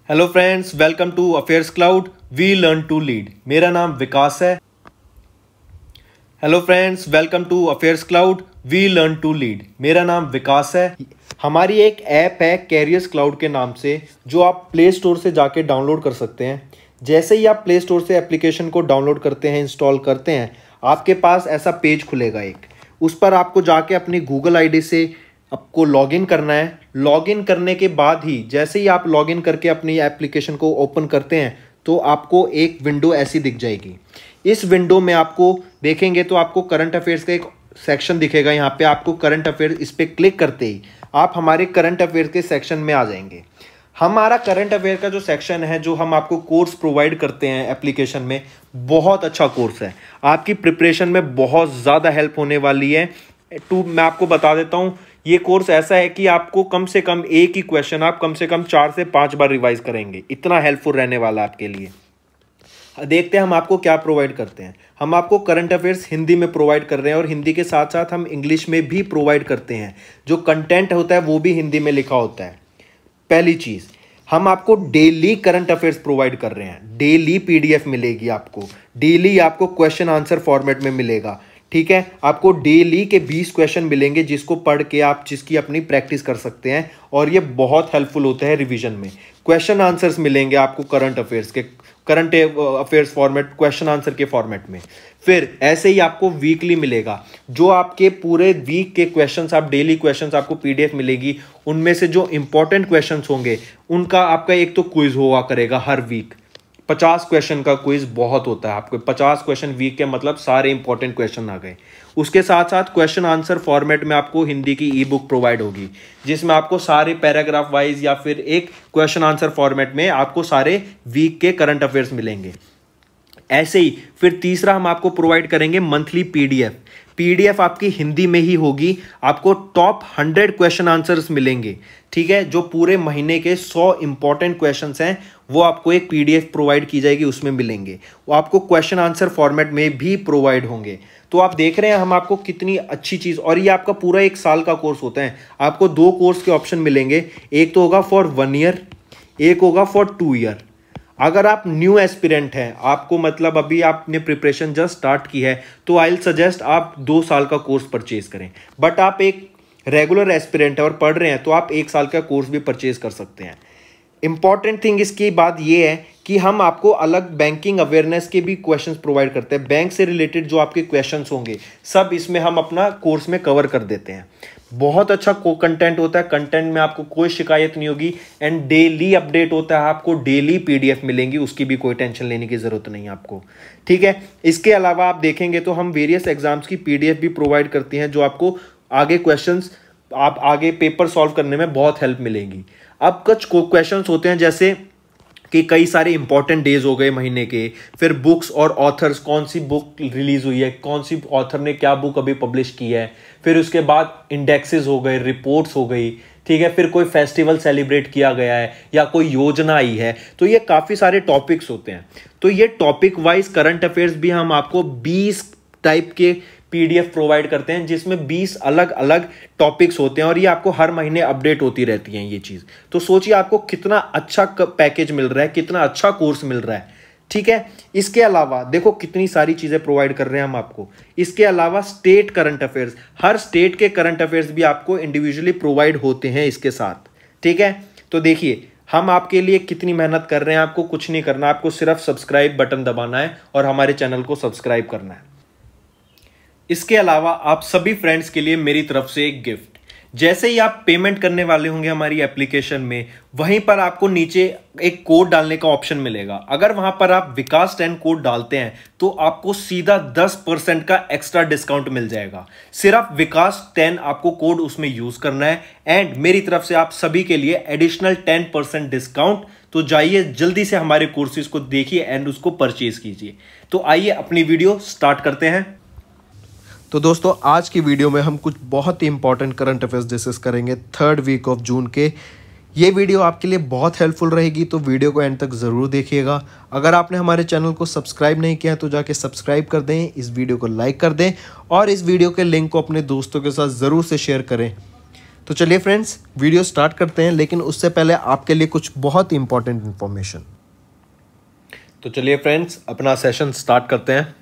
Hello friends, welcome to Affairs Cloud. We learn to lead. मेरा नाम विकास है। Hello friends, welcome to Affairs Cloud. We learn to lead. मेरा नाम विकास है। हमारी एक ऐप है कैरियर्स क्लाउड के नाम से, जो आप प्ले स्टोर से जाके डाउनलोड कर सकते हैं। जैसे ही आप प्ले स्टोर से एप्लीकेशन को डाउनलोड करते हैं, इंस्टॉल करते हैं, आपके पास ऐसा पेज खुलेगा एक। उस पर आपको जाके अपनी गूगल आईडी से आपको लॉगिन करना है। लॉगिन करने के बाद ही जैसे ही आप लॉगिन करके अपनी एप्लीकेशन को ओपन करते हैं तो आपको एक विंडो ऐसी दिख जाएगी। इस विंडो में आपको देखेंगे तो आपको करंट अफेयर्स का एक सेक्शन दिखेगा। यहाँ पे आपको करंट अफेयर, इस पर क्लिक करते ही आप हमारे करंट अफेयर के सेक्शन में आ जाएंगे। हमारा करंट अफेयर का जो सेक्शन है, जो हम आपको कोर्स प्रोवाइड करते हैं एप्लीकेशन में, बहुत अच्छा कोर्स है। आपकी प्रिपरेशन में बहुत ज़्यादा हेल्प होने वाली है। मैं आपको बता देता हूँ, ये कोर्स ऐसा है कि आपको कम से कम एक ही क्वेश्चन आप कम से कम 4 से 5 बार रिवाइज करेंगे। इतना हेल्पफुल रहने वाला है आपके लिए। देखते हैं हम आपको क्या प्रोवाइड करते हैं। हम आपको करंट अफेयर्स हिंदी में प्रोवाइड कर रहे हैं और हिंदी के साथ साथ हम इंग्लिश में भी प्रोवाइड करते हैं। जो कंटेंट होता है वो भी हिंदी में लिखा होता है। पहली चीज़, हम आपको डेली करंट अफेयर्स प्रोवाइड कर रहे हैं। डेली पीडीएफ मिलेगी आपको। डेली आपको क्वेश्चन आंसर फॉर्मेट में मिलेगा। ठीक है, आपको डेली के 20 क्वेश्चन मिलेंगे, जिसको पढ़ के आप जिसकी अपनी प्रैक्टिस कर सकते हैं और ये बहुत हेल्पफुल होता है रिवीजन में। क्वेश्चन आंसर्स मिलेंगे आपको current affairs format, question answer के फॉर्मेट में। फिर ऐसे ही आपको वीकली मिलेगा, जो आपके पूरे वीक के क्वेश्चंस, आप डेली क्वेश्चंस आपको पीडीएफ मिलेगी। उनमें से जो इंपॉर्टेंट क्वेश्चंस होंगे उनका आपका एक तो क्विज हुआ करेगा हर वीक। 50 क्वेश्चन का क्विज बहुत होता है। आपको 50 क्वेश्चन वीक के मतलब सारे इंपॉर्टेंट क्वेश्चन आ गए। उसके साथ साथ क्वेश्चन आंसर फॉर्मेट में आपको हिंदी की ई बुक प्रोवाइड होगी, जिसमें आपको सारे पैराग्राफ वाइज या फिर एक क्वेश्चन आंसर फॉर्मेट में आपको सारे वीक के करंट अफेयर्स मिलेंगे। ऐसे ही फिर तीसरा हम आपको प्रोवाइड करेंगे मंथली पीडीएफ। पीडीएफ आपकी हिंदी में ही होगी। आपको टॉप 100 क्वेश्चन आंसर्स मिलेंगे। ठीक है, जो पूरे महीने के 100 इंपॉर्टेंट क्वेश्चंस हैं वो आपको एक पीडीएफ प्रोवाइड की जाएगी, उसमें मिलेंगे। वो आपको क्वेश्चन आंसर फॉर्मेट में भी प्रोवाइड होंगे। तो आप देख रहे हैं हम आपको कितनी अच्छी चीज़, और ये आपका पूरा 1 साल का कोर्स होता है। आपको 2 कोर्स के ऑप्शन मिलेंगे, एक तो होगा फॉर 1 ईयर, एक होगा फॉर 2 ईयर। अगर आप न्यू एस्पिरेंट हैं, आपको मतलब अभी आपने प्रिपरेशन जस्ट स्टार्ट की है, तो आई विल सजेस्ट आप 2 साल का कोर्स परचेज करें। बट आप एक रेगुलर एस्पिरेंट है और पढ़ रहे हैं तो आप 1 साल का कोर्स भी परचेज कर सकते हैं। इंपॉर्टेंट थिंग इसकी बात यह है कि हम आपको अलग बैंकिंग अवेयरनेस के भी क्वेश्चंस प्रोवाइड करते हैं। बैंक से रिलेटेड जो आपके क्वेश्चंस होंगे सब इसमें हम अपना कोर्स में कवर कर देते हैं। बहुत अच्छा कंटेंट होता है। कंटेंट में आपको कोई शिकायत नहीं होगी एंड डेली अपडेट होता है। आपको डेली पीडीएफ मिलेंगी, उसकी भी कोई टेंशन लेने की जरूरत नहीं है आपको। ठीक है, इसके अलावा आप देखेंगे तो हम वेरियस एग्जाम्स की पीडीएफ भी प्रोवाइड करती हैं, जो आपको आगे क्वेश्चंस, आप आगे पेपर सॉल्व करने में बहुत हेल्प मिलेगी। अब कुछ क्वेश्चंस होते हैं जैसे कि कई सारे इंपॉर्टेंट डेज हो गए महीने के, फिर बुक्स और ऑथर्स, कौन सी बुक रिलीज हुई है, कौन सी ऑथर ने क्या बुक अभी पब्लिश की है, फिर उसके बाद इंडेक्सेस हो गए, रिपोर्ट्स हो गई। ठीक है, फिर कोई फेस्टिवल सेलिब्रेट किया गया है या कोई योजना आई है। तो ये काफ़ी सारे टॉपिक्स होते हैं। तो ये टॉपिक वाइज करंट अफेयर्स भी हम आपको 20 टाइप के पीडीएफ प्रोवाइड करते हैं, जिसमें 20 अलग अलग टॉपिक्स होते हैं और ये आपको हर महीने अपडेट होती रहती हैं ये चीज़। तो सोचिए आपको कितना अच्छा पैकेज मिल रहा है, कितना अच्छा कोर्स मिल रहा है। ठीक है, इसके अलावा देखो कितनी सारी चीज़ें प्रोवाइड कर रहे हैं हम आपको। इसके अलावा स्टेट करंट अफेयर्स, हर स्टेट के करंट अफेयर्स भी आपको इंडिविजुअली प्रोवाइड होते हैं इसके साथ। ठीक है, तो देखिए हम आपके लिए कितनी मेहनत कर रहे हैं। आपको कुछ नहीं करना, आपको सिर्फ सब्सक्राइब बटन दबाना है और हमारे चैनल को सब्सक्राइब करना है। इसके अलावा आप सभी फ्रेंड्स के लिए मेरी तरफ से एक गिफ्ट। जैसे ही आप पेमेंट करने वाले होंगे हमारी एप्लीकेशन में, वहीं पर आपको नीचे एक कोड डालने का ऑप्शन मिलेगा। अगर वहां पर आप विकास 10 कोड डालते हैं तो आपको सीधा 10% का एक्स्ट्रा डिस्काउंट मिल जाएगा। सिर्फ विकास 10 आपको कोड उसमें यूज करना है एंड मेरी तरफ से आप सभी के लिए एडिशनल 10% डिस्काउंट। तो जाइए जल्दी से हमारे कोर्सेज को देखिए एंड उसको परचेज कीजिए। तो आइए अपनी वीडियो स्टार्ट करते हैं। तो दोस्तों, आज की वीडियो में हम कुछ बहुत ही इंपॉर्टेंट करंट अफेयर्स डिस्कस करेंगे 3rd वीक ऑफ जून के। ये वीडियो आपके लिए बहुत हेल्पफुल रहेगी, तो वीडियो को एंड तक ज़रूर देखिएगा। अगर आपने हमारे चैनल को सब्सक्राइब नहीं किया है तो जाके सब्सक्राइब कर दें, इस वीडियो को लाइक कर दें और इस वीडियो के लिंक को अपने दोस्तों के साथ ज़रूर से शेयर करें। तो चलिए फ्रेंड्स, वीडियो स्टार्ट करते हैं, लेकिन उससे पहले आपके लिए कुछ बहुत ही इंपॉर्टेंट इंफॉर्मेशन। तो चलिए फ्रेंड्स, अपना सेशन स्टार्ट करते हैं।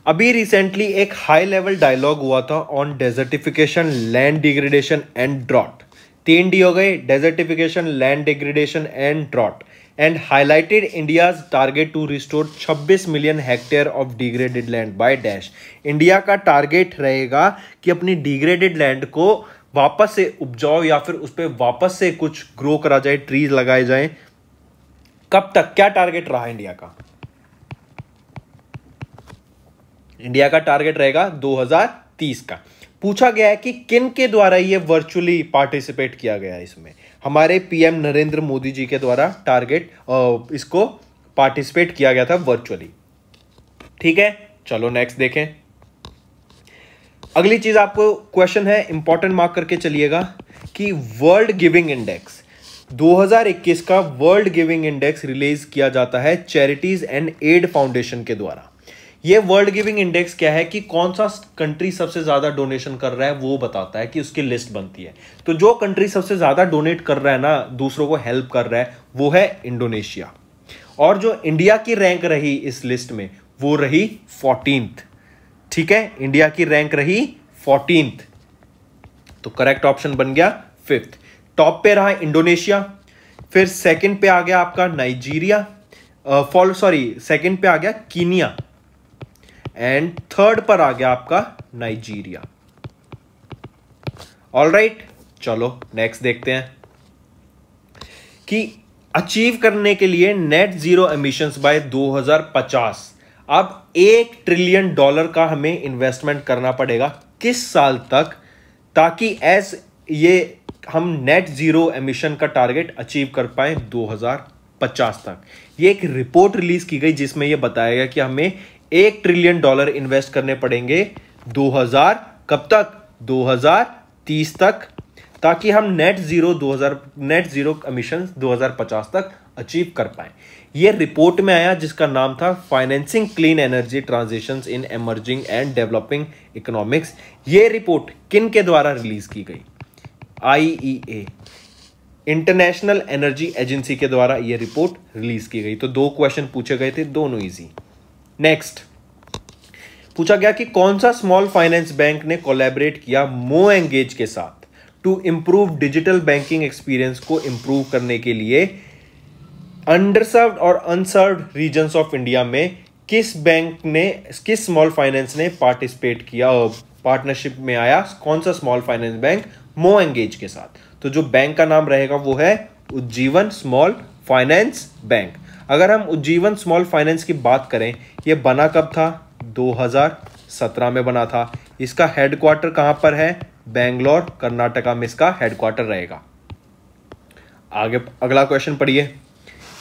अभी रिसेंटली एक हाई लेवल डायलॉग हुआ था on desertification, land degradation and drought. 3D हो गए, desertification, land degradation and drought, and highlighted India's target to restore 26 million hectare of degraded land by dash. India का target रहेगा कि अपनी degraded land को वापस से उपजाओ या फिर उस पर वापस से कुछ ग्रो करा जाए, ट्रीज लगाए जाएं। कब तक, क्या टारगेट रहा इंडिया का? इंडिया का टारगेट रहेगा 2030 का। पूछा गया है कि किन के द्वारा ये वर्चुअली पार्टिसिपेट किया गया है इसमें। हमारे पीएम नरेंद्र मोदी जी के द्वारा इसको पार्टिसिपेट किया गया था वर्चुअली। ठीक है, चलो नेक्स्ट देखें। अगली चीज आपको क्वेश्चन है, इंपॉर्टेंट मार्क करके चलिएगा कि वर्ल्ड गिविंग इंडेक्स 2021 का वर्ल्ड गिविंग इंडेक्स रिलीज किया जाता है चैरिटीज एंड एड फाउंडेशन के द्वारा। ये वर्ल्ड गिविंग इंडेक्स क्या है कि कौन सा कंट्री सबसे ज्यादा डोनेशन कर रहा है वो बताता है, कि उसकी लिस्ट बनती है। तो जो कंट्री सबसे ज्यादा डोनेट कर रहा है ना, दूसरों को हेल्प कर रहा है, वो है इंडोनेशिया। और जो इंडिया की रैंक रही इस लिस्ट में वो रही 14th। ठीक है, इंडिया की रैंक रही 14th, तो करेक्ट ऑप्शन बन गया 5th। टॉप पे रहा इंडोनेशिया, फिर सेकंड पे आ गया आपका नाइजीरिया, सेकंड पे आ गया कीनिया, एंड थर्ड पर आ गया आपका नाइजीरिया। ऑलराइट, चलो नेक्स्ट देखते हैं कि अचीव करने के लिए नेट जीरो एमिशंस बाय 2050 अब $1 ट्रिलियन का हमें इन्वेस्टमेंट करना पड़ेगा किस साल तक, ताकि ये हम नेट जीरो एमिशन का टारगेट अचीव कर पाए 2050 तक। ये एक रिपोर्ट रिलीज की गई जिसमें यह बताया गया कि हमें $1 ट्रिलियन इन्वेस्ट करने पड़ेंगे 2000 कब तक, 2030 तक, ताकि हम नेट जीरो एमिशन 2050 तक अचीव कर पाए। यह रिपोर्ट में आया जिसका नाम था financing clean energy transitions in emerging and developing economics. यह रिपोर्ट किन के द्वारा रिलीज की गई? IEA, इंटरनेशनल एनर्जी एजेंसी के द्वारा यह रिपोर्ट रिलीज की गई। तो 2 क्वेश्चन पूछे गए थे, दोनों इजी। नेक्स्ट पूछा गया कि कौन सा स्मॉल फाइनेंस बैंक ने कोलैबोरेट किया मोएंगेज के साथ to improve digital banking experience को इंप्रूव करने के लिए अंडरसर्व्ड और अनसर्व्ड रीजन्स ऑफ इंडिया में किस स्मॉल फाइनेंस ने पार्टिसिपेट किया, पार्टनरशिप में आया कौन सा स्मॉल फाइनेंस बैंक मोएंगेज के साथ? तो जो बैंक का नाम रहेगा वो है उज्जीवन स्मॉल फाइनेंस बैंक। अगर हम उज्जीवन स्मॉल फाइनेंस की बात करें, ये बना कब था? 2017 में बना था। इसका हेडक्वार्टर कहां पर है? बेंगलोर, कर्नाटका में इसका हेडक्वार्टर रहेगा। आगे अगला क्वेश्चन पढ़िए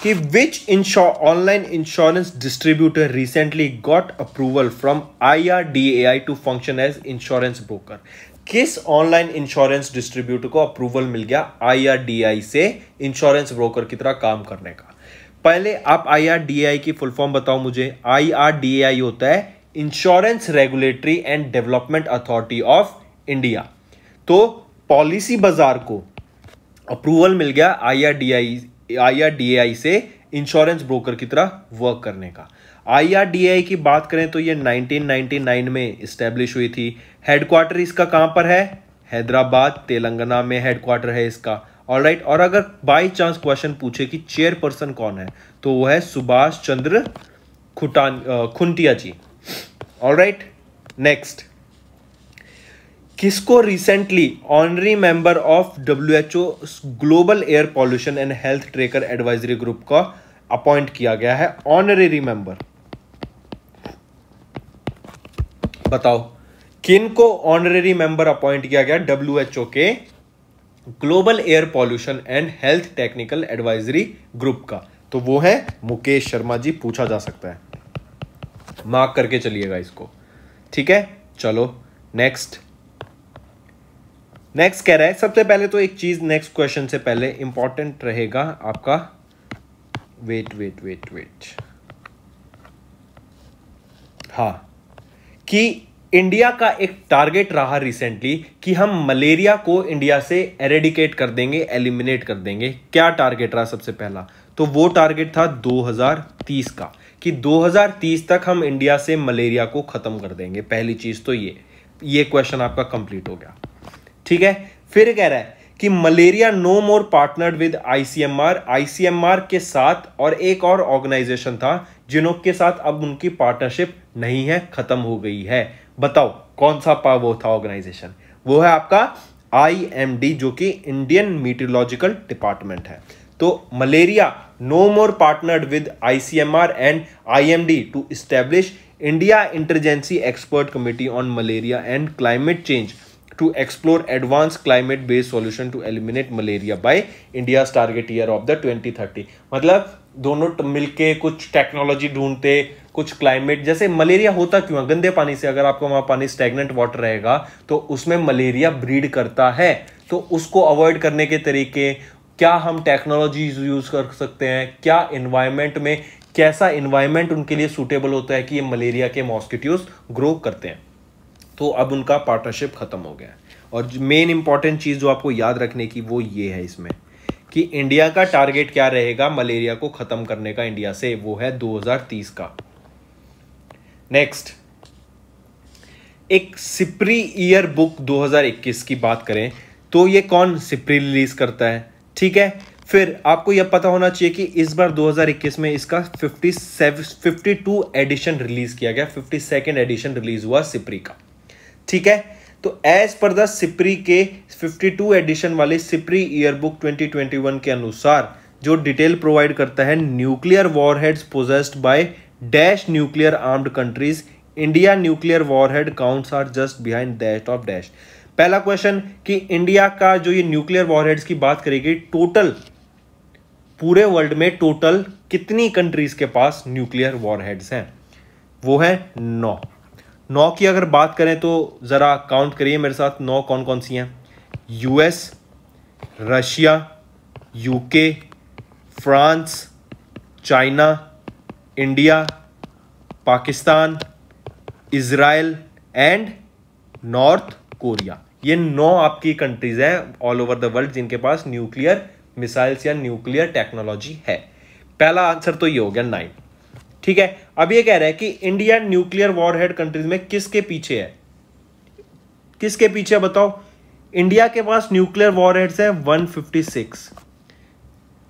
कि which online insurance distributor recently got approval from IRDAI to function as insurance broker. किस ऑनलाइन इंश्योरेंस डिस्ट्रीब्यूटर को अप्रूवल मिल गया IRDAI से इंश्योरेंस ब्रोकर की तरह काम करने का? पहले आप IRDAI की फुल फॉर्म बताओ मुझे। IRDAI होता है insurance regulatory and development authority of India. तो पॉलिसी बाजार को अप्रूवल मिल गया IRDAI से इंश्योरेंस ब्रोकर की तरह वर्क करने का। IRDAI की बात करें तो ये 1999 में इस्टेब्लिश हुई थी। हेडक्वार्टर इसका कहां पर है? हैदराबाद, तेलंगाना में हेडक्वार्टर है इसका। ऑलराइट, और अगर बाय चांस क्वेश्चन पूछे कि चेयरपर्सन कौन है, तो वो है सुभाष चंद्र खुंटिया जी। ऑलराइट, नेक्स्ट किसको recently honorary member of WHO global air pollution and health tracker advisory group का अपॉइंट किया गया है ऑनरेरी मेंबर? बताओ किन को ऑनरेरी मेंबर अपॉइंट किया गया WHO के global air pollution and health technical advisory group का? तो वो है मुकेश शर्मा जी। पूछा जा सकता है, मार्क करके चलिएगा इसको। ठीक है, चलो नेक्स्ट कह रहा है, सबसे पहले तो एक चीज नेक्स्ट क्वेश्चन से पहले इंपॉर्टेंट रहेगा आपका। वेट हाँ, कि इंडिया का एक टारगेट रहा रिसेंटली कि हम मलेरिया को इंडिया से एरेडिकेट कर देंगे, एलिमिनेट कर देंगे। क्या टारगेट रहा सबसे पहला? तो वो टारगेट था 2030 का, कि 2030 तक हम इंडिया से मलेरिया को खत्म कर देंगे। पहली चीज तो ये क्वेश्चन आपका कंप्लीट हो गया। ठीक है, फिर कह रहा है कि malaria no more partnered with ICMR के साथ, और एक और ऑर्गेनाइजेशन था जिनके साथ अब उनकी पार्टनरशिप नहीं है, खत्म हो गई है। बताओ कौन सा वो था ऑर्गेनाइजेशन? वो है आपका IMD, जो कि इंडियन मीटियोलॉजिकल डिपार्टमेंट है। तो malaria no more partnered with ICMR and IMD to establish India interagency expert committee on malaria and climate change to explore advance climate based solution to eliminate malaria by India target year of the 2030। मतलब दोनों मिलके कुछ technology ढूंढते, कुछ climate, जैसे malaria होता क्यों है? गंदे पानी से, अगर आपको वहां पानी स्टैग्नेंट वाटर रहेगा तो उसमें मलेरिया ब्रीड करता है। तो उसको अवॉइड करने के तरीके क्या, हम टेक्नोलॉजी यूज कर सकते हैं, क्या इन्वायरमेंट में कैसा इन्वायरमेंट उनके लिए सूटेबल होता है कि ये मलेरिया के मॉस्किटोज ग्रो करते हैं। तो अब उनका पार्टनरशिप खत्म हो गया। और मेन इंपॉर्टेंट चीज जो आपको याद रखने की वो ये है इसमें, कि इंडिया का टारगेट क्या रहेगा मलेरिया को खत्म करने का इंडिया से, वो है 2030 का। नेक्स्ट, एक सिप्री ईयर बुक 2021 की बात करें तो ये कौन सिप्री रिलीज करता है? ठीक है, फिर आपको यह पता होना चाहिए कि इस बार 2021 में इसका 52 एडिशन रिलीज किया गया, 52nd एडिशन रिलीज हुआ सिप्री का। ठीक है, तो एज पर द सिप्री के 52 एडिशन वाले सिप्री ईयर बुक 2021 के अनुसार जो डिटेल प्रोवाइड करता है, nuclear warheads possessed by dash nuclear armed countries, India nuclear warhead counts are just behind dash of dash. पहला क्वेश्चन कि इंडिया का जो ये न्यूक्लियर वॉरहेड्स की बात करेगी, टोटल पूरे वर्ल्ड में टोटल कितनी कंट्रीज के पास न्यूक्लियर वॉरहेड्स हैं? वो है 9 की अगर बात करें तो जरा काउंट करिए मेरे साथ, 9 कौन कौन सी हैं? US, Russia, UK, France, China, India, Pakistan, Israel and north Korea. ये 9 आपकी कंट्रीज हैं ऑल ओवर द वर्ल्ड जिनके पास न्यूक्लियर मिसाइल्स या न्यूक्लियर टेक्नोलॉजी है। पहला आंसर तो ये हो गया 9। ठीक है, अब ये कह रहा है कि इंडिया न्यूक्लियर वॉरहेड कंट्रीज में किसके पीछे है? किसके पीछे बताओ? इंडिया के पास न्यूक्लियर वॉरहेड्स है 156,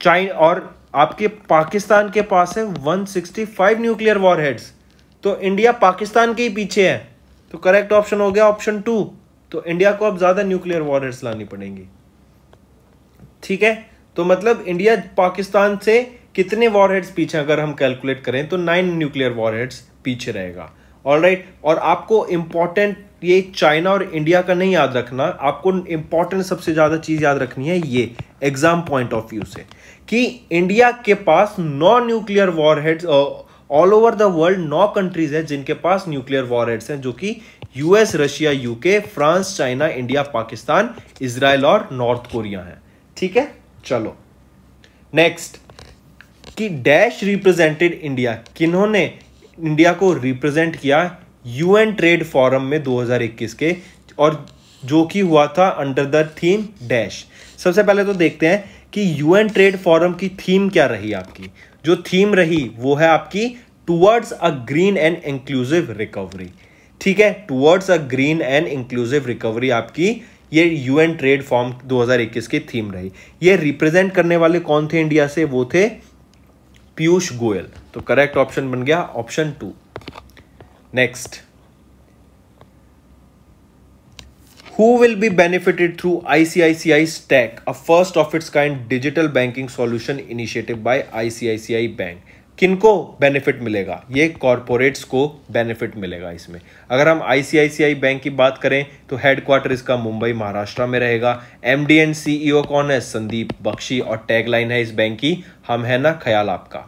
चाइना और आपके पाकिस्तान के पास है 165 न्यूक्लियर वॉरहेड्स। तो इंडिया पाकिस्तान के ही पीछे है। तो करेक्ट ऑप्शन हो गया ऑप्शन 2। तो इंडिया को अब ज्यादा न्यूक्लियर वॉरहेड्स लानी पड़ेंगी। ठीक है, तो मतलब इंडिया पाकिस्तान से कितने वॉरहेड्स पीछे अगर हम कैलकुलेट करें तो 9 न्यूक्लियर वॉरहेड्स पीछे रहेगा। ऑलराइट, और आपको इंपॉर्टेंट ये चाइना और इंडिया का नहीं याद रखना, आपको इंपॉर्टेंट सबसे ज्यादा चीज याद रखनी है ये एग्जाम पॉइंट ऑफ व्यू से, कि इंडिया के पास 9 nuclear warheads all over the world, 9 countries है जिनके पास न्यूक्लियर वॉरहेड्स हैं, जो कि US, Russia, UK, France, China, India, Pakistan, Israel और नॉर्थ कोरिया है। ठीक है, चलो नेक्स्ट, कि डैश रिप्रेजेंटेड इंडिया, किन्होंने इंडिया को रिप्रेजेंट किया यूएन ट्रेड फोरम में 2021 के, और जो कि हुआ था अंडर द थीम डैश। सबसे पहले तो देखते हैं कि यूएन ट्रेड फोरम की थीम क्या रही आपकी। जो थीम रही वो है आपकी towards a green and inclusive recovery. ठीक है, towards a green and inclusive recovery आपकी ये यूएन ट्रेड फॉर्म 2021 की थीम रही। ये रिप्रेजेंट करने वाले कौन थे इंडिया से? वो थे पीयूष गोयल। तो करेक्ट ऑप्शन बन गया option 2। Next, Who will be benefited through ICICI Stack, a first of its kind digital banking solution initiative by ICICI Bank? किनको बेनिफिट मिलेगा? ये कॉरपोरेट्स को बेनिफिट मिलेगा इसमें। अगर हम ICICI बैंक की बात करें तो हेडक्वार्टर इसका मुंबई महाराष्ट्र में रहेगा। MD एंड CEO कौन है? संदीप बख्शी। और टैगलाइन है इस बैंक की, हम है ना ख्याल आपका।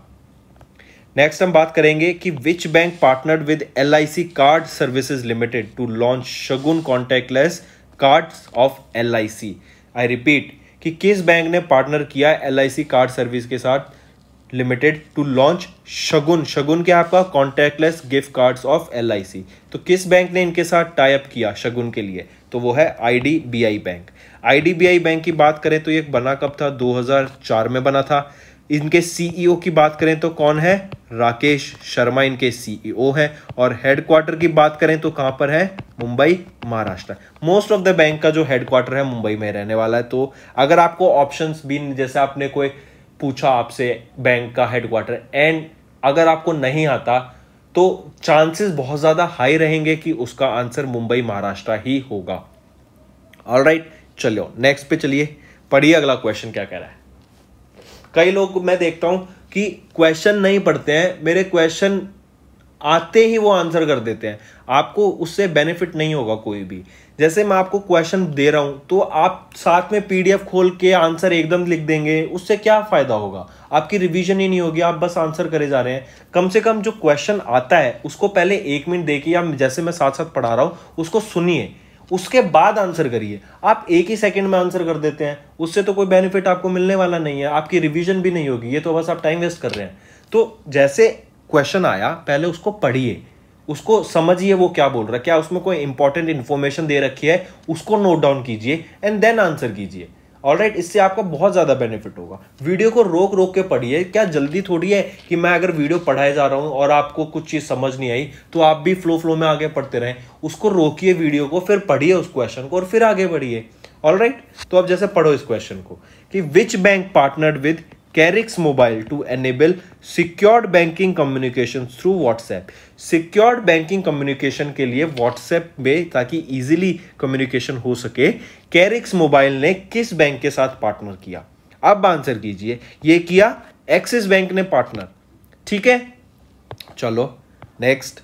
नेक्स्ट हम बात करेंगे कि which bank partnered with LIC card services limited to launch Shagun contactless cards of LIC। I repeat, कि किस बैंक ने पार्टनर किया LIC कार्ड सर्विस के साथ लिमिटेड टू लॉन्च शगुन। शगुन क्या आपका contactless gift cards of LIC। तो किस बैंक ने इनके साथ टाई अप किया शगुन के लिए? तो वो है IDBI बैंक। IDBI बैंक की बात करें तो ये बना कब था? 2004 में बना था। इनके CEO की बात करें तो कौन है? राकेश शर्मा इनके CEO है। और हेडक्वार्टर की बात करें तो कहां पर है? Mumbai, Maharashtra. Most of the bank का जो हेडक्वार्टर है मुंबई में रहने वाला है। तो अगर आपको ऑप्शंस भी, जैसे आपने कोई पूछा आपसे बैंक का हेडक्वार्टर एंड अगर आपको नहीं आता तो चांसेस बहुत ज्यादा हाई रहेंगे कि उसका आंसर मुंबई, महाराष्ट्र ही होगा। ऑलराइट, चलो नेक्स्ट पे चलिए, पढ़िए अगला क्वेश्चन क्या कह रहा है। कई लोग मैं देखता हूं कि क्वेश्चन नहीं पढ़ते हैं, मेरे क्वेश्चन आते ही वो आंसर कर देते हैं। आपको उससे बेनिफिट नहीं होगा कोई भी। जैसे मैं आपको क्वेश्चन दे रहा हूं तो आप साथ में PDF खोल के आंसर एकदम लिख देंगे, उससे क्या फायदा होगा? आपकी रिवीजन ही नहीं होगी, आप बस आंसर करे जा रहे हैं। कम से कम जो क्वेश्चन आता है उसको पहले 1 मिनट देखिए, या जैसे मैं साथ साथ पढ़ा रहा हूं उसको सुनिए, उसके बाद आंसर करिए। आप 1 ही सेकंड में आंसर कर देते हैं, उससे तो कोई बेनिफिट आपको मिलने वाला नहीं है, आपकी रिवीजन भी नहीं होगी, ये तो बस आप टाइम वेस्ट कर रहे हैं। तो जैसे क्वेश्चन आया पहले उसको पढ़िए, उसको समझिए वो क्या बोल रहा है, क्या उसमें कोई इंपॉर्टेंट इंफॉर्मेशन दे रखी है, उसको नोट डाउन कीजिए एंड देन आंसर कीजिए। ऑलराइट, इससे आपका बहुत ज्यादा बेनिफिट होगा। वीडियो को रोक रोक के पढ़िए, क्या जल्दी थोड़ी है कि मैं अगर वीडियो पढ़ाए जा रहा हूं और आपको कुछ चीज समझ नहीं आई तो आप भी फ्लो में आगे पढ़ते रहें। उसको रोकिए वीडियो को, फिर पढ़िए उस क्वेश्चन को और फिर आगे बढ़िए। ऑलराइट, तो अब जैसे पढ़ो इस क्वेश्चन को कि which bank partnered with Carix Mobile to enable secured banking communication through WhatsApp। Secured banking communication के लिए WhatsApp में ताकि easily communication हो सके, Carix Mobile ने किस बैंक के साथ पार्टनर किया? अब आंसर कीजिए। ये किया एक्सिस बैंक ने पार्टनर। ठीक है, चलो नेक्स्ट।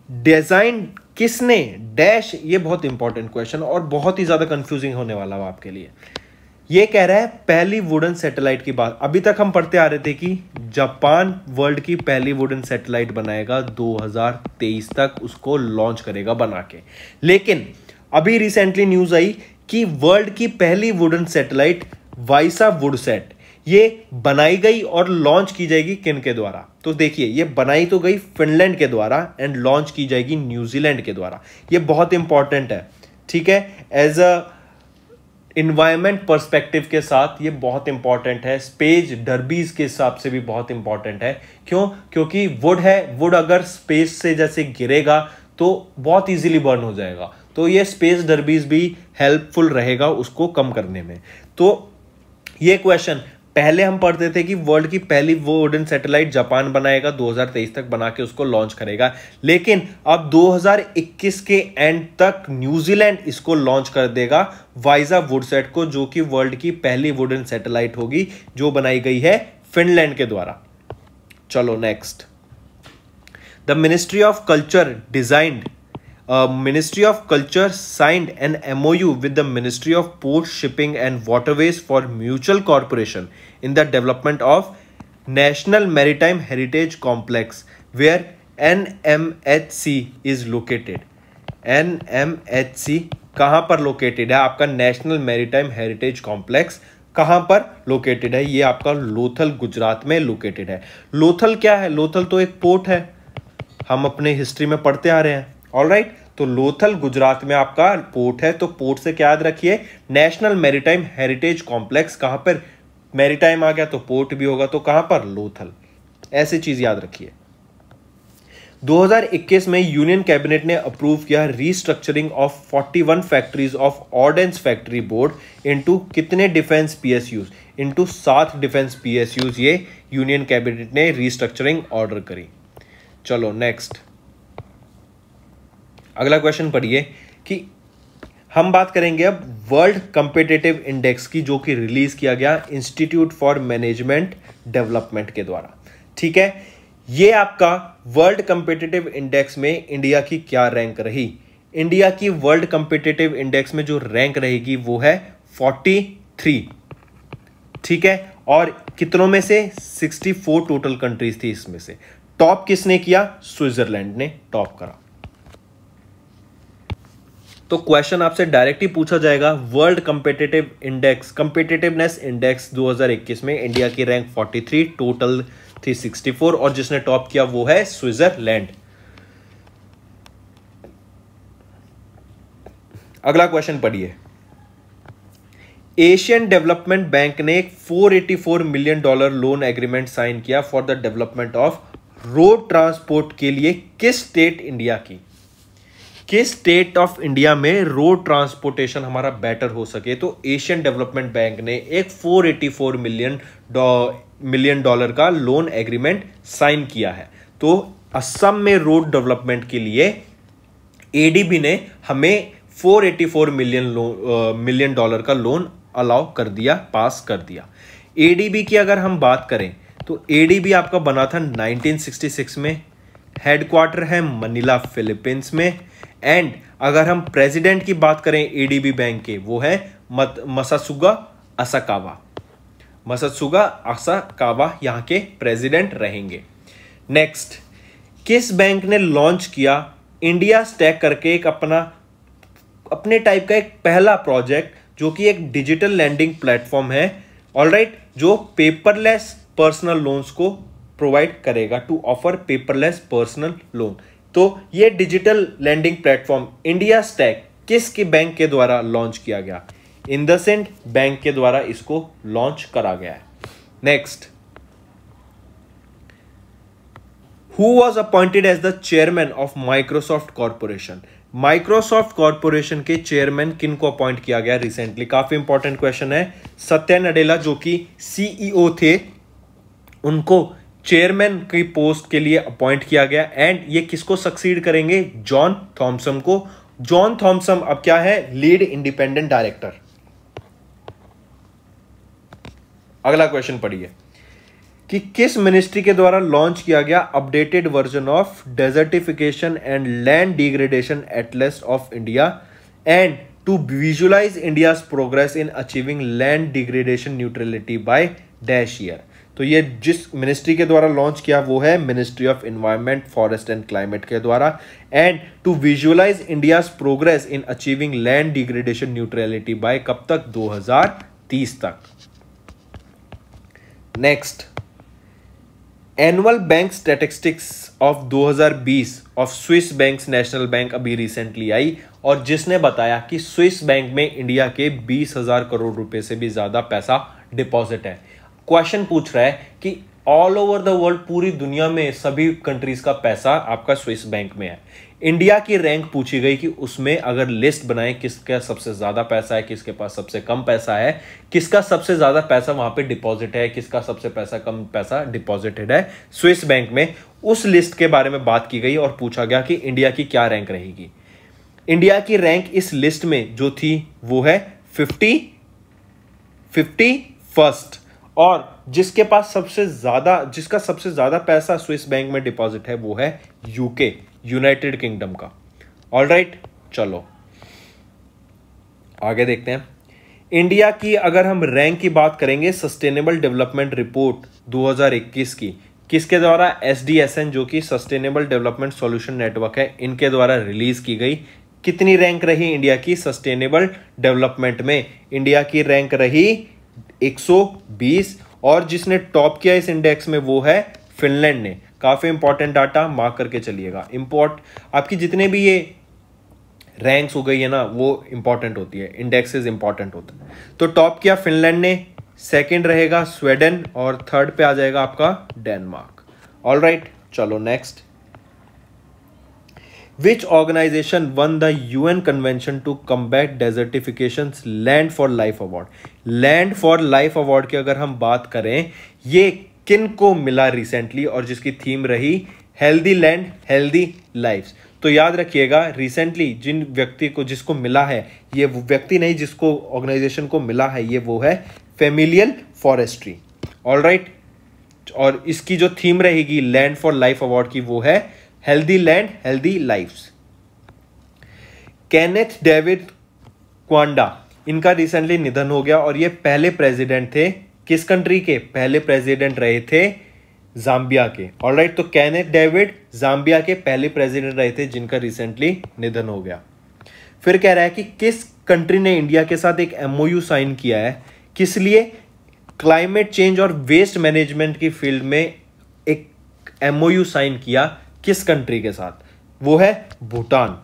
डिजाइन किसने डैश, ये बहुत इंपॉर्टेंट क्वेश्चन और बहुत ही ज्यादा कंफ्यूजिंग होने वाला है आपके लिए। ये कह रहा है पहली वुडन सैटेलाइट की बात। अभी तक हम पढ़ते आ रहे थे कि जापान वर्ल्ड की पहली वुडन सैटेलाइट बनाएगा, 2023 तक उसको लॉन्च करेगा बना के। लेकिन अभी रिसेंटली न्यूज आई कि वर्ल्ड की पहली वुडन सैटेलाइट वाइसा वुडसैट ये बनाई गई और लॉन्च की जाएगी किन के द्वारा? तो देखिए, ये बनाई तो गई फिनलैंड के द्वारा एंड लॉन्च की जाएगी न्यूजीलैंड के द्वारा। ये बहुत इंपॉर्टेंट है, ठीक है, एज अ इन्वायरमेंट पर्सपेक्टिव के साथ ये बहुत इंपॉर्टेंट है। स्पेस डर्बीज के हिसाब से भी बहुत इंपॉर्टेंट है। क्यों? क्योंकि वुड है, वुड अगर स्पेस से जैसे गिरेगा तो बहुत इजीली बर्न हो जाएगा, तो ये स्पेस डर्बीज भी हेल्पफुल रहेगा उसको कम करने में। तो ये क्वेश्चन पहले हम पढ़ते थे कि वर्ल्ड की पहली वुडन सैटेलाइट जापान बनाएगा, 2023 तक बना के उसको लॉन्च करेगा। लेकिन अब 2021 के एंड तक न्यूजीलैंड इसको लॉन्च कर देगा, वाइसा वुडसैट को, जो कि वर्ल्ड की पहली वुडन सैटेलाइट होगी जो बनाई गई है फिनलैंड के द्वारा। चलो next. The ministry of culture designed Ministry of Culture signed an MOU with the Ministry of Ports, Shipping and Waterways for mutual cooperation in the development of National Maritime Heritage Complex, where NMHC is located। NMHC कहाँ पर located है? आपका national maritime heritage complex कहाँ पर located है? ये आपका लोथल, गुजरात में लोकेटेड है। लोथल क्या है? लोथल तो एक पोर्ट है, हम अपने हिस्ट्री में पढ़ते आ रहे हैं। ऑलराइट, तो लोथल गुजरात में आपका पोर्ट है। तो पोर्ट से क्या याद रखिए? National maritime heritage complex. कहां पर मैरीटाइम आ गया तो पोर्ट भी होगा, तो कहां पर? लोथल। ऐसी चीज याद रखिए। 2021 में यूनियन कैबिनेट ने अप्रूव किया restructuring of 41 factories of ordnance factory board into कितने defence PSUs? Into 7 defence PSUs ये यूनियन कैबिनेट ने रीस्ट्रक्चरिंग ऑर्डर करी। चलो नेक्स्ट, अगला क्वेश्चन पढ़िए कि हम बात करेंगे अब वर्ल्ड कॉम्पिटिटिव इंडेक्स की, जो कि रिलीज किया गया इंस्टीट्यूट फॉर मैनेजमेंट डेवलपमेंट के द्वारा। ठीक है, ये आपका वर्ल्ड कॉम्पिटिटिव इंडेक्स में इंडिया की क्या रैंक रही? इंडिया की वर्ल्ड कॉम्पिटिटिव इंडेक्स में जो रैंक रहेगी वो है 43। ठीक है, और कितनों में से? 64 टोटल कंट्रीज थी, इसमें से टॉप किसने किया? स्विट्जरलैंड ने टॉप करा। तो क्वेश्चन आपसे डायरेक्ट ही पूछा जाएगा, वर्ल्ड कंपेटिटिवनेस इंडेक्स 2021 में इंडिया की रैंक 43, टोटल थी 64 और जिसने टॉप किया वो है स्विट्जरलैंड। अगला क्वेश्चन पढ़िए। एशियन डेवलपमेंट बैंक ने एक $484 मिलियन लोन एग्रीमेंट साइन किया for the development of road transport के लिए किस स्टेट इंडिया की, किस स्टेट ऑफ इंडिया में रोड ट्रांसपोर्टेशन हमारा बेटर हो सके। तो एशियन डेवलपमेंट बैंक ने एक $484 मिलियन का लोन एग्रीमेंट साइन किया है। तो असम में रोड डेवलपमेंट के लिए एडीबी ने हमें $484 मिलियन का लोन अलाउ कर दिया, पास कर दिया। एडीबी की अगर हम बात करें तो एडीबी आपका बना था 1966 में, हेडक्वार्टर है मनीला फिलीपींस में, एंड अगर हम प्रेसिडेंट की बात करें एडीबी बैंक के, वो है मसात्सुगा असाकावा यहां के प्रेसिडेंट रहेंगे। नेक्स्ट, किस बैंक ने लॉन्च किया इंडिया स्टैक करके एक अपने टाइप का एक पहला प्रोजेक्ट, जो कि एक डिजिटल लैंडिंग प्लेटफॉर्म है, ऑलराइट, जो पेपरलेस पर्सनल लोन्स को प्रोवाइड करेगा, to offer paperless personal loan. तो ये digital lending platform India stack किसके बैंक के द्वारा लॉन्च किया गया? इंडसइंड बैंक के द्वारा इसको लॉन्च करा गया है। Next, who was appointed as the chairman of Microsoft corporation? Microsoft corporation के चेयरमैन किन को अपॉइंट किया गया रिसेंटली? काफी इंपॉर्टेंट क्वेश्चन है। सत्या नडेला जो कि सीईओ थे, उनको चेयरमैन की पोस्ट के लिए अपॉइंट किया गया, एंड ये किसको सक्सीड करेंगे? जॉन थॉमसन को। जॉन थॉमसन अब क्या है? Lead independent director. अगला क्वेश्चन पढ़िए कि किस मिनिस्ट्री के द्वारा लॉन्च किया गया updated version of desertification and land degradation atlas of India and to visualise India's progress in achieving land degradation neutrality by dash year. तो ये जिस मिनिस्ट्री के द्वारा लॉन्च किया वो है ministry of environment, forest and climate के द्वारा, and to visualise India's progress in achieving land degradation neutrality by कब तक? 2030 तक। Next, annual bank statistics of 2020 of Swiss banks national bank अभी रिसेंटली आई, और जिसने बताया कि स्विस बैंक में इंडिया के 20,000 करोड़ रुपए से भी ज्यादा पैसा डिपॉजिट है। क्वेश्चन पूछ रहा है कि ऑल ओवर द वर्ल्ड, पूरी दुनिया में सभी कंट्रीज का पैसा आपका स्विस बैंक में है। इंडिया की रैंक पूछी गई कि उसमें अगर लिस्ट बनाए किसका सबसे ज्यादा पैसा है, किसके पास सबसे कम पैसा है, किसका सबसे ज्यादा पैसा वहां पे डिपॉजिट है, किसका सबसे कम पैसा डिपॉजिटेड है स्विस बैंक में, उस लिस्ट के बारे में बात की गई और पूछा गया कि इंडिया की क्या रैंक रहेगी। इंडिया की रैंक इस लिस्ट में जो थी वो है 51st, और जिसका सबसे ज्यादा पैसा स्विस बैंक में डिपॉजिट है वो है यूके, यूनाइटेड किंगडम का। ऑलराइट, चलो आगे देखते हैं। इंडिया की अगर हम रैंक की बात करेंगे, सस्टेनेबल डेवलपमेंट रिपोर्ट 2021 की किसके द्वारा? एसडीएसएन, जो कि सस्टेनेबल डेवलपमेंट सॉल्यूशन नेटवर्क है, इनके द्वारा रिलीज की गई। कितनी रैंक रही इंडिया की सस्टेनेबल डेवलपमेंट में? इंडिया की रैंक रही 120, और जिसने टॉप किया इस इंडेक्स में वो है फिनलैंड ने। काफी इंपॉर्टेंट डाटा, मार्क करके चलिएगा। आपकी जितने भी ये रैंक्स हो गई है ना, वो इंपॉर्टेंट होती है, इंडेक्सेस इंपॉर्टेंट होता है। तो टॉप किया फिनलैंड ने, सेकंड रहेगा स्वीडन, और थर्ड पे आ जाएगा आपका डेनमार्क। ऑलराइट, चलो next. Which organization won the UN Convention to combat desertification's Land for Life Award? Land for Life Award की अगर हम बात करें, ये किन को मिला रिसेंटली, और जिसकी थीम रही हेल्दी लैंड हेल्दी लाइफ्स। तो याद रखिएगा, रिसेंटली जिन व्यक्ति को जिसको मिला है, ये वो व्यक्ति नहीं जिसको ऑर्गेनाइजेशन को मिला है, ये वो है फैमिलियल फॉरेस्ट्री। ऑलराइट, और इसकी जो थीम रहेगी लैंड फॉर लाइफ अवार्ड की वो है healthy land healthy lifes. Kenneth David Kaunda, इनका रिसेंटली निधन हो गया, और ये पहले प्रेसिडेंट थे किस कंट्री के? पहले प्रेसिडेंट रहे थे जाम्बिया के। ऑलराइट, तो केनेथ डेविड जाम्बिया के पहले प्रेसिडेंट रहे थे जिनका रिसेंटली निधन हो गया। फिर कह रहा है कि किस कंट्री ने इंडिया के साथ एक एमओयू साइन किया है, किस लिए, क्लाइमेट चेंज और वेस्ट मैनेजमेंट की फील्ड में एक एमओयू साइन किया, किस कंट्री के साथ, वो है भूटान।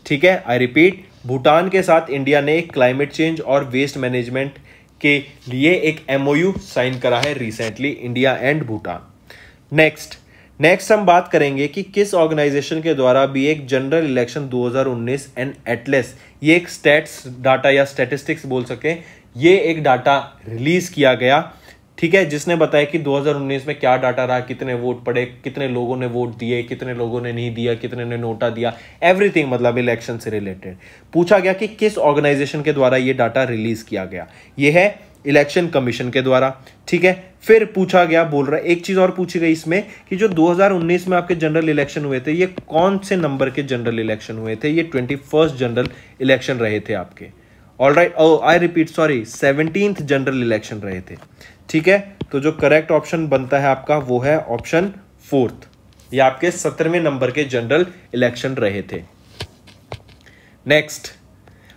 ठीक है, आई रिपीट, भूटान के साथ इंडिया ने एक क्लाइमेट चेंज और वेस्ट मैनेजमेंट के लिए एक एमओयू साइन करा है recently, India and Bhutan. Next हम बात करेंगे कि किस ऑर्गेनाइजेशन के द्वारा भी एक जनरल इलेक्शन 2019 एंड एटलेस, ये एक स्टैट्स डाटा या स्टैटिस्टिक्स बोल सके, ये एक डाटा रिलीज किया गया। ठीक है, जिसने बताया कि 2019 में क्या डाटा रहा, कितने वोट पड़े, कितने लोगों ने वोट दिए, कितने लोगों ने नहीं दिया, कितने ने नोटा दिया, एवरीथिंग, मतलब इलेक्शन से रिलेटेड पूछा गया कि किस ऑर्गेनाइजेशन के द्वारा ये डाटा रिलीज किया गया, ये है इलेक्शन कमीशन के द्वारा। ठीक है, फिर पूछा गया, बोल रहा है एक चीज और पूछी गई इसमें कि जो 2019 में आपके जनरल इलेक्शन हुए थे, ये कौन से नंबर के जनरल इलेक्शन हुए थे, ये 21st जनरल इलेक्शन रहे थे आपके। Alright, I repeat, sorry, 17th general election रहे थे। ठीक है, तो जो करेक्ट ऑप्शन बनता है आपका वो है ऑप्शन 4th, ये आपके 17वें नंबर के जनरल इलेक्शन रहे थे। Next,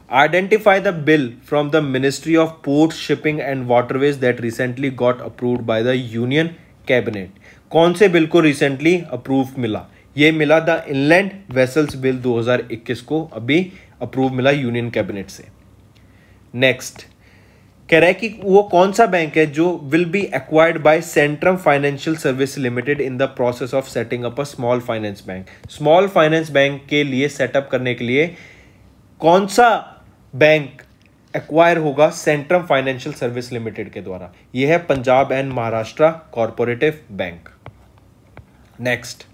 identify the bill from the ministry of port, shipping and waterways that recently got approved by the union cabinet. कौन से बिल को रिसेंटली अप्रूव मिला? ये मिला द इनलैंड वेसल्स बिल 2021 को अभी अप्रूव मिला यूनियन कैबिनेट से। नेक्स्ट, कह रहा है कि वो कौन सा बैंक है जो will be acquired by Centrum financial service limited in the process of setting up a small finance bank. Small finance bank के लिए सेटअप करने के लिए कौन सा बैंक एक्वायर होगा सेंट्रम फाइनेंशियल सर्विस लिमिटेड के द्वारा? यह है Punjab and Maharashtra cooperative bank. Next,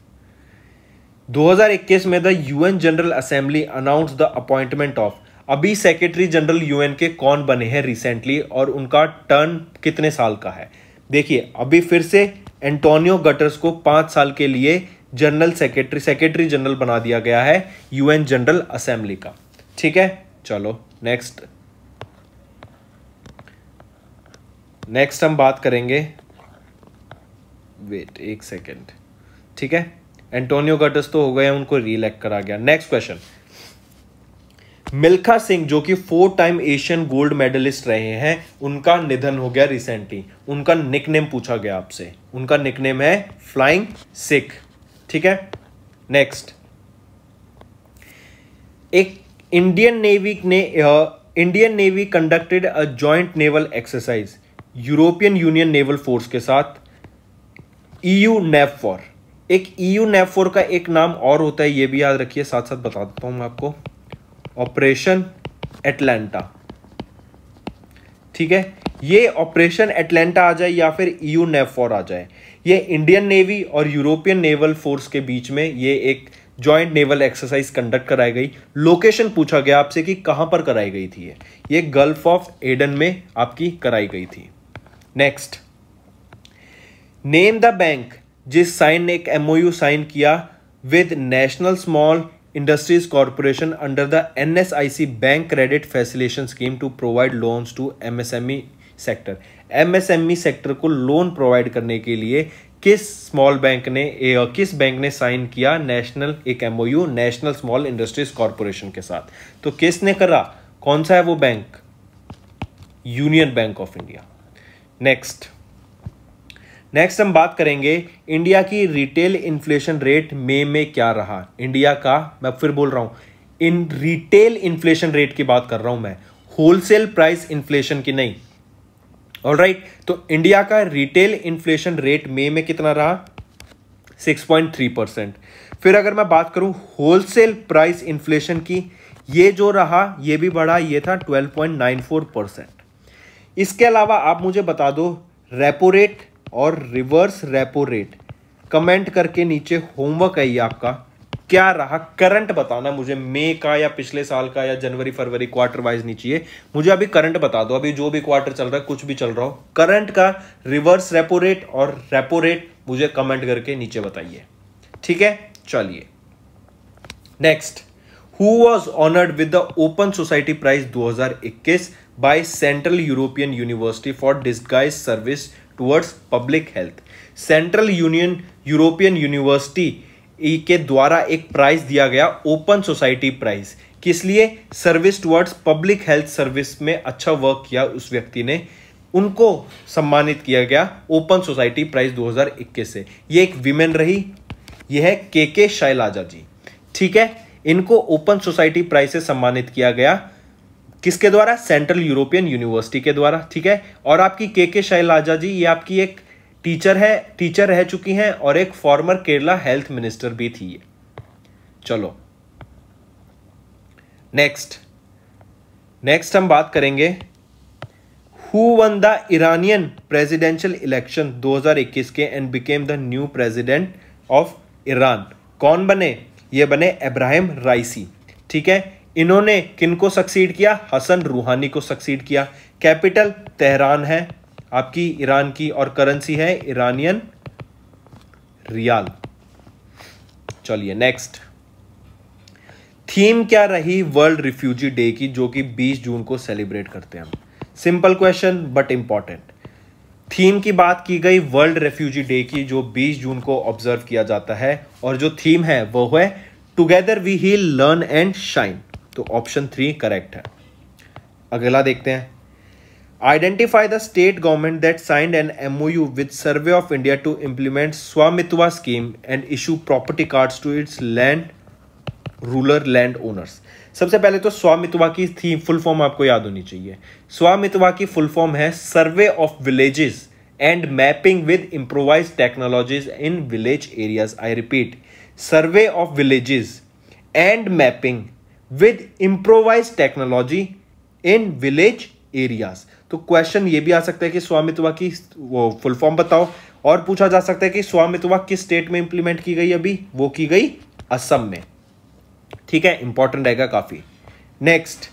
2021 में the UN general assembly announce the appointment of, अभी सेक्रेटरी जनरल यूएन के कौन बने हैं रिसेंटली और उनका टर्न कितने साल का है? देखिए, अभी फिर से एंटोनियो गटर्स को 5 साल के लिए जनरल सेक्रेटरी जनरल बना दिया गया है यूएन जनरल असेंबली का। ठीक है, चलो नेक्स्ट हम बात करेंगे, वेट एक सेकेंड। ठीक है, एंटोनियो गटर्स तो हो गए, उनको रीइलेक्ट करा गया। नेक्स्ट क्वेश्चन, मिल्खा सिंह जो कि 4 टाइम एशियन गोल्ड मेडलिस्ट रहे हैं, उनका निधन हो गया रिसेंटली। उनका निकनेम पूछा गया आपसे, उनका निकनेम है फ्लाइंग सिख। ठीक है, नेक्स्ट, एक Indian navy conducted a joint naval exercise European union naval force के साथ EU NAVFOR। एक EU NAVFOR का एक नाम और होता है, ये भी याद रखिए, साथ साथ बता देता हूं मैं आपको, ऑपरेशन एटलांटा। ठीक है, ये ऑपरेशन एटलांटा आ जाए या फिर EU NAVFOR आ जाए, ये इंडियन नेवी और यूरोपियन नेवल फोर्स के बीच में ये एक जॉइंट नेवल एक्सरसाइज कंडक्ट कराई गई। लोकेशन पूछा गया आपसे कि कहां पर कराई गई थी, ये गल्फ ऑफ एडन में आपकी कराई गई थी। नेक्स्ट, नेम द बैंक जिस साइन ने एक MOU साइन किया with national small industries corporation under the NSIC bank credit facilitation scheme to provide loans to MSME sector. MSME sector को लोन प्रोवाइड करने के लिए किस बैंक ने साइन किया नेशनल एक MOU national small industries corporation के साथ? तो किसने करा, कौन सा है वो bank? Union bank of India. Next हम बात करेंगे इंडिया की रिटेल इन्फ्लेशन रेट मई में क्या रहा। इंडिया का, मैं फिर बोल रहा हूं, इन रिटेल इन्फ्लेशन रेट की बात कर रहा हूं मैं, होलसेल प्राइस इन्फ्लेशन की नहीं। ऑलराइट, तो इंडिया का रिटेल इन्फ्लेशन रेट मई में कितना रहा? 6.3%। फिर अगर मैं बात करूं होलसेल प्राइस इन्फ्लेशन की, ये जो रहा ये भी बढ़ा, ये था 12.94%। इसके अलावा आप मुझे बता दो रेपो रेट और रिवर्स रेपो रेट, कमेंट करके नीचे होमवर्क है ये आपका, क्या रहा करंट बताना मुझे, मई का या पिछले साल का या जनवरी फरवरी, क्वार्टर वाइज नहीं चाहिए मुझे, अभी करंट बता दो, अभी जो भी क्वार्टर चल रहा है, कुछ भी चल रहा हो, करंट का रिवर्स रेपो रेट और रेपो रेट मुझे कमेंट करके नीचे बताइए। ठीक है, चलिए next, who was honoured with the open society prize 2021 by central European university for disguise service towards public health. Central European university के द्वारा एक प्राइज दिया गया, ओपन सोसाइटी प्राइज। किस लिए? Service towards public health service में अच्छा work किया उस व्यक्ति ने, उनको सम्मानित किया गया ओपन सोसाइटी प्राइज 2021 से। ये एक विमेन रही, ये है के शैलजा जी, ठीक है। इनको ओपन सोसाइटी प्राइज से सम्मानित किया गया, किसके द्वारा? सेंट्रल यूरोपियन यूनिवर्सिटी के द्वारा, ठीक है। और आपकी के शैलजा जी ये आपकी एक टीचर रह चुकी हैं और एक फॉर्मर केरला हेल्थ मिनिस्टर भी थी। चलो नेक्स्ट हम बात करेंगे who one the Iranian presidential election 2021 के and became the new president of Iran. कौन बने? ये बने इब्राहिम राइसी, ठीक है। इन्होंने किनको सक्सीड किया? हसन रूहानी को सक्सीड किया। कैपिटल तेहरान है आपकी ईरान की और करेंसी है इरानियन रियाल। चलिए नेक्स्ट, थीम क्या रही वर्ल्ड रिफ्यूजी डे की, जो कि 20 जून को सेलिब्रेट करते हैं हम? Simple question but important. Theme की बात की गई वर्ल्ड रेफ्यूजी डे की, जो 20 जून को ऑब्जर्व किया जाता है, और जो थीम है वो है together we heal learn and shine. तो ऑप्शन 3 करेक्ट है। अगला देखते हैं, identify the state government that signed an MOU with survey of India to implement Svamitva scheme and issue property cards to its land rural land owners. सबसे पहले तो स्वामित्व की थी फुल फॉर्म आपको याद होनी चाहिए। स्वामित्व की फुल फॉर्म है survey of villages and mapping with improvised technologies in village areas. I repeat, survey of villages and mapping with improvised technology in village areas. तो क्वेश्चन ये भी आ सकता है कि स्वामित्व की वो फुल फॉर्म बताओ, और पूछा जा सकता है कि स्वामित्व किस स्टेट में इंप्लीमेंट की गई? अभी वो की गई असम में, ठीक है। इंपॉर्टेंट रहेगा काफी। नेक्स्ट,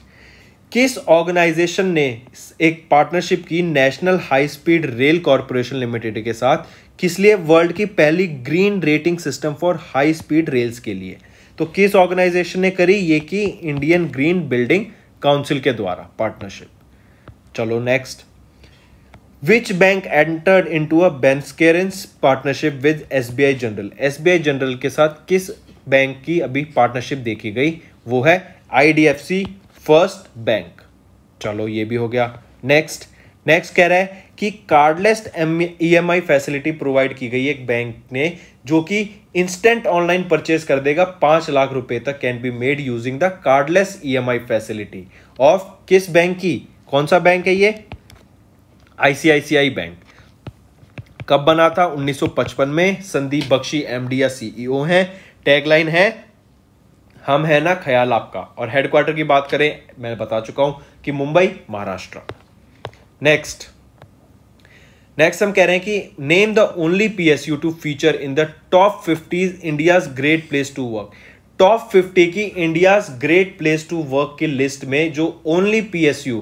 किस ऑर्गेनाइजेशन ने एक पार्टनरशिप की national high speed rail corporation limited के साथ, किस लिए? वर्ल्ड की पहली green rating system for high speed rails के लिए। तो किस ऑर्गेनाइजेशन ने करी? ये की इंडियन ग्रीन बिल्डिंग काउंसिल के द्वारा पार्टनरशिप। चलो next, which bank entered into a bancassurance partnership with SBI general. SBI general के साथ किस बैंक की अभी पार्टनरशिप देखी गई? वो है IDFC फर्स्ट बैंक। चलो ये भी हो गया। नेक्स्ट कह रहा है कि कार्डलेस EMI फैसिलिटी प्रोवाइड की गई एक बैंक ने, जो कि इंस्टेंट ऑनलाइन परचेज कर देगा 5 लाख रुपए तक, can be made using the cardless EMI facility of किस बैंक की? कौन सा बैंक है ये? ICICI bank. कब बना था? 1955 में। संदीप बख्शी MD या CEO हैं। टैगलाइन है हम है ना ख्याल आपका, और हेडक्वार्टर की बात करें मैं बता चुका हूं कि मुंबई महाराष्ट्र। नेक्स्ट हम कह रहे हैं कि name the only PSU to feature in the top 50 India's great place to work. Top 50 की India's great place to work की लिस्ट में जो ओनली PSU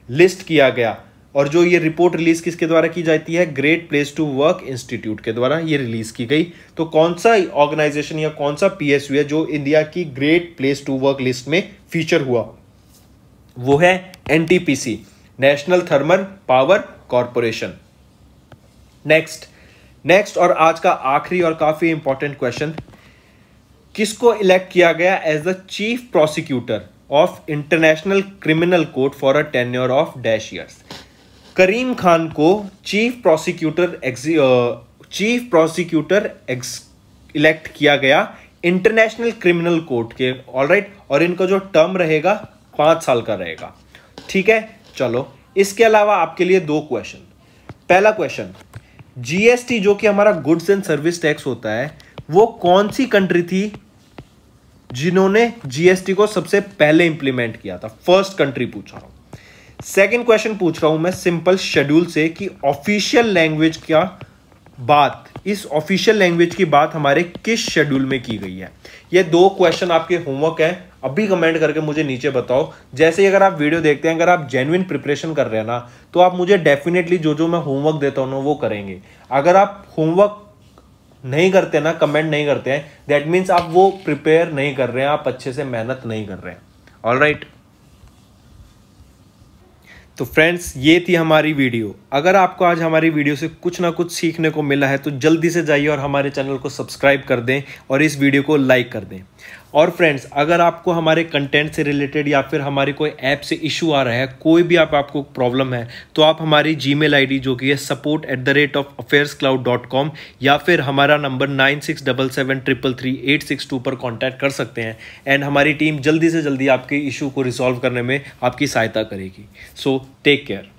लिस्ट किया गया, और जो ये रिपोर्ट रिलीज किसके द्वारा की जाती है? Great place to work institute के द्वारा ये रिलीज की गई। तो कौन सा ऑर्गेनाइजेशन या कौन सा PSU है जो इंडिया की great place to work list में फीचर हुआ? वो है NTPC, national thermal power corporation. Next और आज का आखिरी और काफी इंपॉर्टेंट क्वेश्चन, किसको इलेक्ट किया गया as the chief prosecutor of international criminal court for a tenure of dash years. Karim Khan को चीफ प्रोसिक्यूटर इलेक्ट किया गया इंटरनेशनल क्रिमिनल कोर्ट के, ऑलराइट, और इनका जो टर्म रहेगा 5 साल का रहेगा, ठीक है। चलो इसके अलावा आपके लिए 2 क्वेश्चन। पहला क्वेश्चन, GST जो कि हमारा गुड्स एंड सर्विस टैक्स होता है, वो कौन सी कंट्री थी जिन्होंने GST को सबसे पहले इंप्लीमेंट किया था? फर्स्ट कंट्री पूछ रहा हूं। सेकंड क्वेश्चन पूछ रहा हूं मैं सिंपल शेड्यूल से कि ऑफिशियल लैंग्वेज क्या बात, इस ऑफिशियल लैंग्वेज की बात हमारे किस शेड्यूल में की गई है? ये 2 क्वेश्चन आपके होमवर्क है, अभी कमेंट करके मुझे नीचे बताओ। जैसे ही अगर आप वीडियो देखते हैं, अगर आप जेन्युइन प्रिपरेशन कर रहे हैं ना, तो आप मुझे डेफिनेटली जो मैं होमवर्क देता हूं ना वो करेंगे। अगर आप होमवर्क नहीं करते ना, कमेंट नहीं करते हैं, दैट मीन्स आप वो प्रिपेयर नहीं कर रहे हैं, आप अच्छे से मेहनत नहीं कर रहे हैं। ऑलराइट, तो फ्रेंड्स ये थी हमारी वीडियो। अगर आपको आज हमारी वीडियो से कुछ ना कुछ सीखने को मिला है तो जल्दी से जाइए और हमारे चैनल को सब्सक्राइब कर दें और इस वीडियो को लाइक कर दें। और फ्रेंड्स, अगर आपको हमारे कंटेंट से रिलेटेड या फिर हमारे कोई ऐप से इशू आ रहा है, कोई भी आपको प्रॉब्लम है, तो आप हमारी जीमेल आईडी जो कि है support@affairscloud.com या फिर हमारा नंबर 9677333862 पर कॉन्टैक्ट कर सकते हैं एंड हमारी टीम जल्दी से जल्दी आपके इशू को रिजॉल्व करने में आपकी सहायता करेगी। So take care.